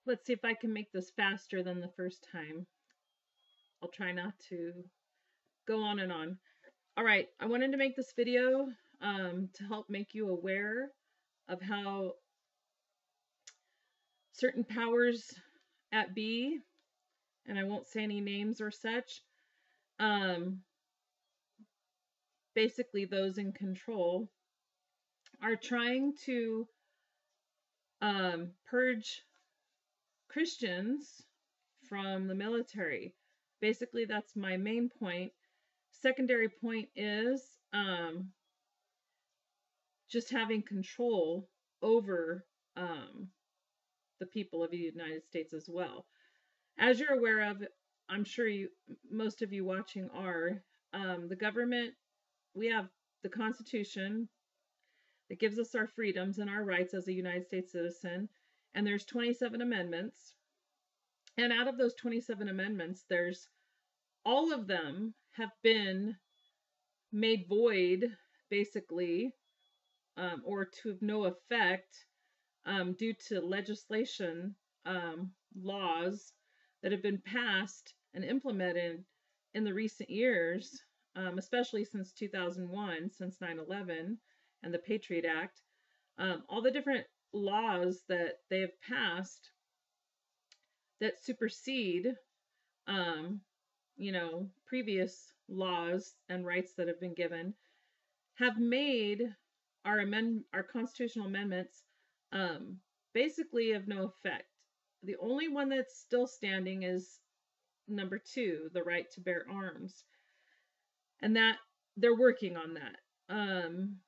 Let's see if I can make this faster than the first time. I'll try not to go on and on. All right, I wanted to make this video to help make you aware of how certain powers at be, and I won't say any names or such, basically those in control, are trying to purge Christians from the military. Basically, that's my main point. Secondary point is just having control over the people of the United States as well. As you're aware of, I'm sure most of you watching are, the government, we have the Constitution that gives us our freedoms and our rights as a United States citizen, and there's 27 amendments. And out of those 27 amendments, there's all of them have been made void, basically, or to no effect, due to legislation, laws that have been passed and implemented in the recent years, especially since 2001, since 9/11 and the Patriot Act. All the different laws that they have passed that supersede, previous laws and rights that have been given, have made our constitutional amendments basically of no effect. The only one that's still standing is number 2, the right to bear arms, and that they're working on that.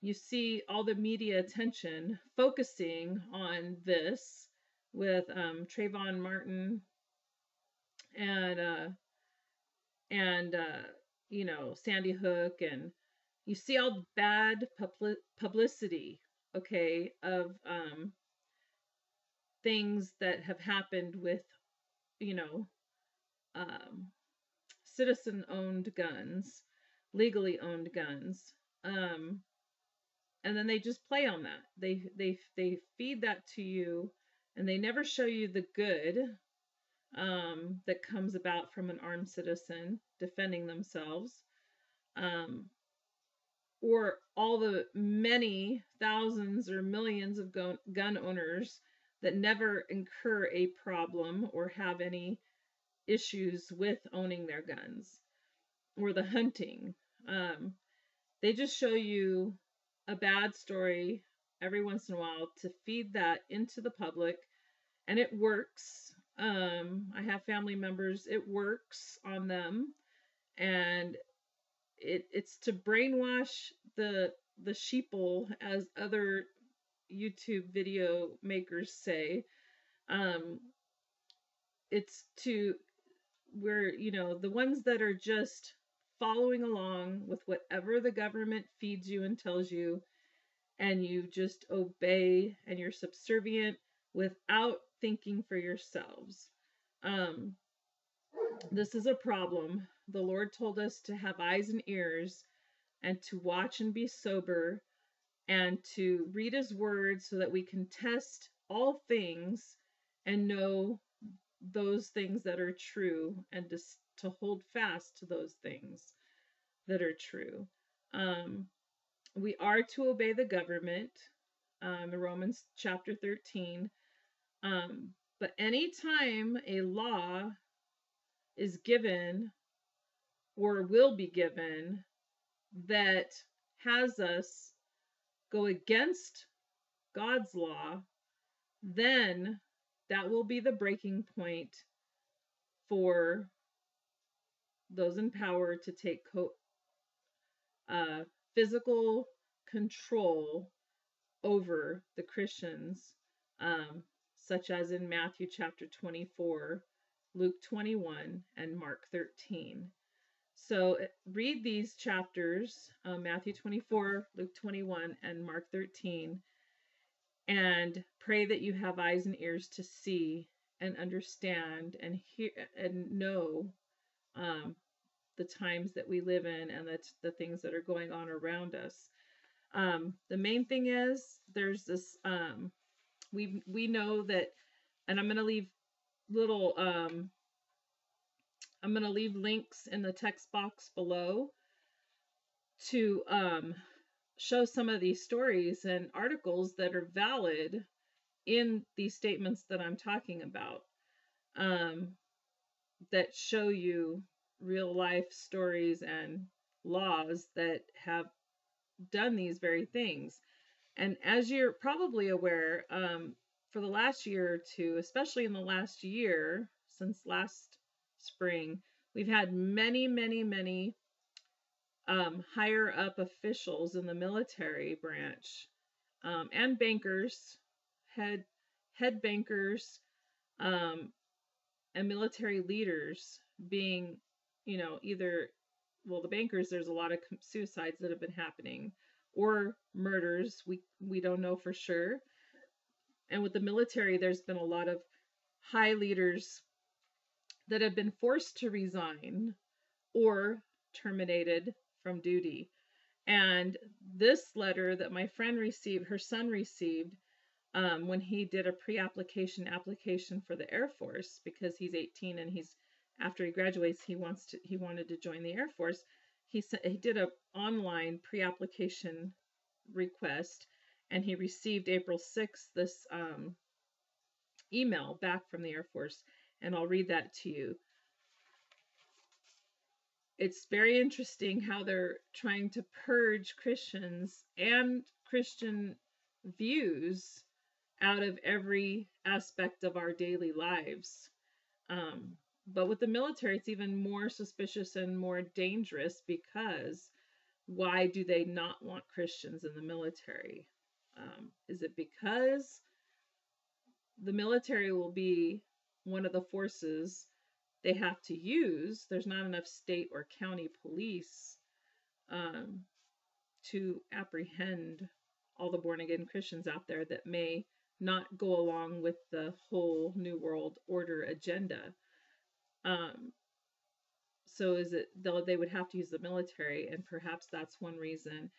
You see all the media attention focusing on this with Trayvon Martin and Sandy Hook, and you see all the bad publicity, okay, of things that have happened with, citizen-owned guns, legally owned guns, and then they just play on that. They feed that to you, and they never show you the good that comes about from an armed citizen defending themselves, or all the many thousands or millions of gun owners that never incur a problem or have any issues with owning their guns, or the hunting. They just show you a bad story every once in a while to feed that into the public, and it works. I have family members, it works on them, and it's to brainwash the sheeple, as other YouTube video makers say. It's to where, the ones that are just following along with whatever the government feeds you and tells you, and you just obey and you're subservient without thinking for yourselves. This is a problem. The Lord told us to have eyes and ears and to watch and be sober and to read his word so that we can test all things and know those things that are true, and to hold fast to those things that are true. We are to obey the government, in Romans chapter 13. But anytime a law is given or will be given that has us go against God's law, then that will be the breaking point for those in power to take physical control over the Christians, such as in Matthew chapter 24, Luke 21, and Mark 13. So read these chapters, Matthew 24, Luke 21, and Mark 13, and pray that you have eyes and ears to see and understand and hear and know the times that we live in, and the things that are going on around us. The main thing is there's this, we know that, and I'm going to leave little, I'm going to leave links in the text box below to show some of these stories and articles that are valid in these statements that I'm talking about, that show you real life stories and laws that have done these very things. And as you're probably aware, for the last year or two, especially in the last year, since last spring, we've had many, many, many higher up officials in the military branch, and bankers, head bankers, um, and military leaders being, either, well, the bankers, there's a lot of suicides that have been happening, or murders. We don't know for sure. And with the military, there's been a lot of high leaders that have been forced to resign or terminated from duty. And this letter that my friend received, her son received, when he did a application for the Air Force, because he's 18 and after he graduates, he wanted to join the Air Force. He did a online pre-application request, and he received April 6th this email back from the Air Force, and I'll read that to you. It's very interesting how they're trying to purge Christians and Christian views out of every aspect of our daily lives. But with the military, it's even more suspicious and more dangerous, because why do they not want Christians in the military? Is it because the military will be one of the forces they have to use? There's not enough state or county police to apprehend all the born-again Christians out there that may not go along with the whole New World Order agenda. So is it they would have to use the military, and perhaps that's one reason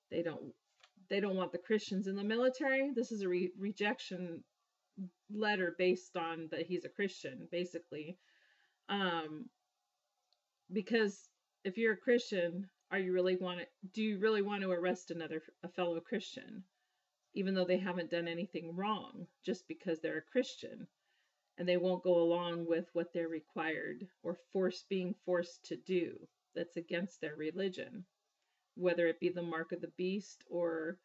they don't want the Christians in the military. This is a rejection letter based on that he's a Christian, basically. Because if you're a Christian, do you really want to arrest a fellow Christian, even though they haven't done anything wrong, just because they're a Christian and they won't go along with what they're required or being forced to do that's against their religion, whether it be the mark of the beast or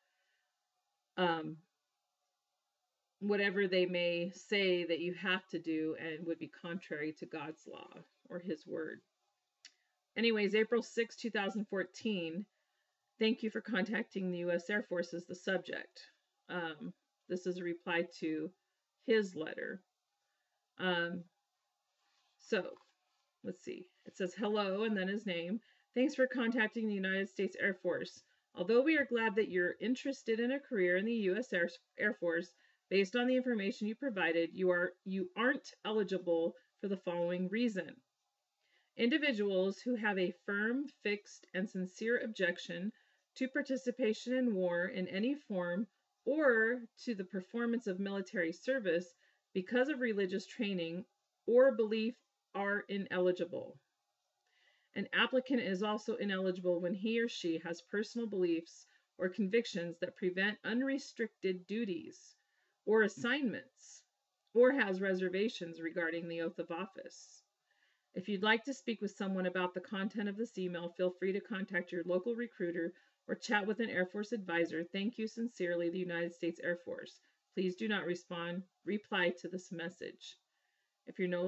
whatever they may say that you have to do and would be contrary to God's law or his word. Anyways, April 6, 2014, thank you for contacting the U.S. Air Force is the subject. This is a reply to his letter. So let's see. It says, hello, and then his name. Thanks for contacting the United States Air Force. Although we are glad that you're interested in a career in the U.S. Air Force, based on the information you provided, you aren't eligible for the following reason. Individuals who have a firm, fixed, and sincere objection to participation in war in any form or to the performance of military service because of religious training or belief are ineligible. An applicant is also ineligible when he or she has personal beliefs or convictions that prevent unrestricted duties or assignments, or has reservations regarding the oath of office. If you'd like to speak with someone about the content of this email, feel free to contact your local recruiter or chat with an Air Force advisor. Thank you sincerely, the United States Air Force. Please do not reply to this message. If you no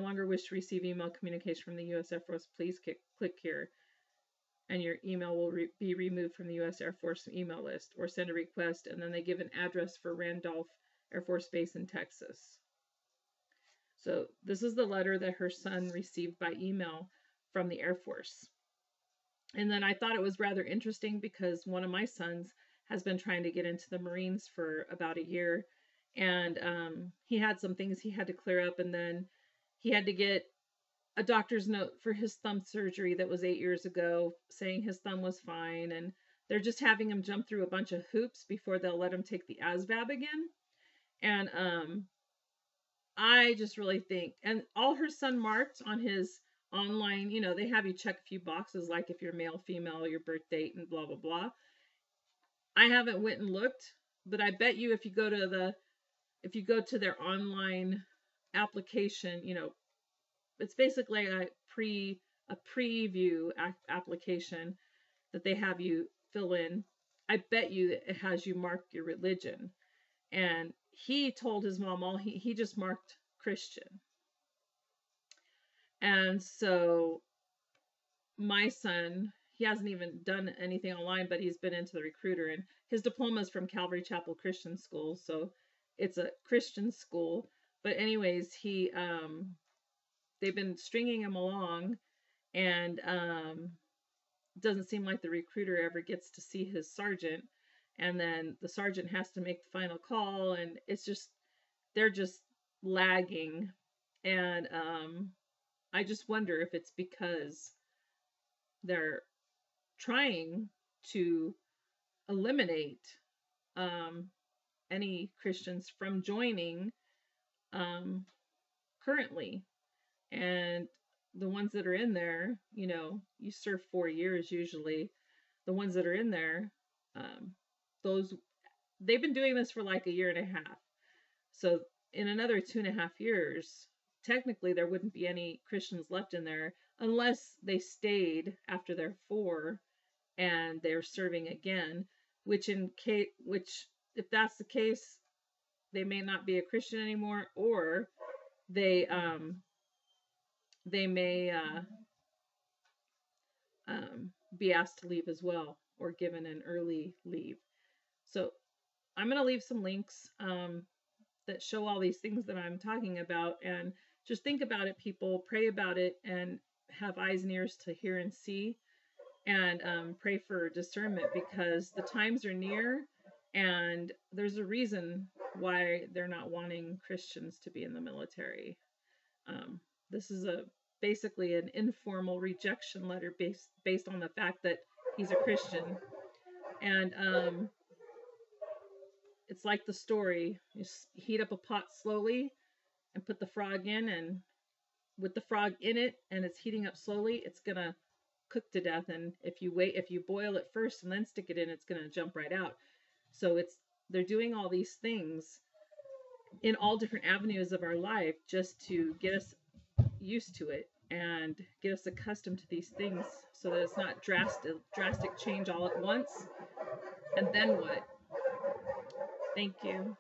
longer wish to receive email communication from the U.S. Air Force, please click here, and your email will be removed from the U.S. Air Force email list, or send a request, and then they give an address for Randolph Air Force Base in Texas. So this is the letter that her son received by email from the Air Force. And then I thought it was rather interesting because one of my sons has been trying to get into the Marines for about a year, and he had some things he had to clear up, and then he had to get a doctor's note for his thumb surgery that was 8 years ago saying his thumb was fine, and they're just having him jump through a bunch of hoops before they'll let him take the ASVAB again. And I just really think, and all her son marked on his online, they have you check a few boxes like if you're male, female, your birth date, and blah blah blah. I haven't went and looked, but I bet you if you go to their online application, it's basically a preview application that they have you fill in. I bet you that it has you mark your religion. And he told his mom he just marked Christian. And so my son, he hasn't even done anything online, but he's been into the recruiter, and his diploma is from Calvary Chapel Christian School, so it's a Christian school. But anyways, they've been stringing him along, and doesn't seem like the recruiter ever gets to see his sergeant, and then the sergeant has to make the final call, and they're just lagging. And I just wonder if it's because they're trying to eliminate any Christians from joining currently. And the ones that are in there, you serve 4 years usually. The ones that are in there, those they've been doing this for like a year and a half. So in another 2.5 years, technically there wouldn't be any Christians left in there unless they stayed after their 4 and they're serving again. Which if that's the case, they may not be a Christian anymore, or they may be asked to leave as well, or given an early leave. So I'm going to leave some links that show all these things that I'm talking about, and just think about it, people. Pray about it and have eyes and ears to hear and see, and pray for discernment, because the times are near, and there's a reason why they're not wanting Christians to be in the military. This is basically an informal rejection letter based on the fact that he's a Christian. And it's like the story: you heat up a pot slowly and put the frog in, and with the frog in it and it's heating up slowly, it's gonna cook to death. And if you boil it first and then stick it in, it's gonna jump right out. So they're doing all these things in all different avenues of our life just to get us used to it and get us accustomed to these things, so that it's not drastic change all at once. And then what? Thank you.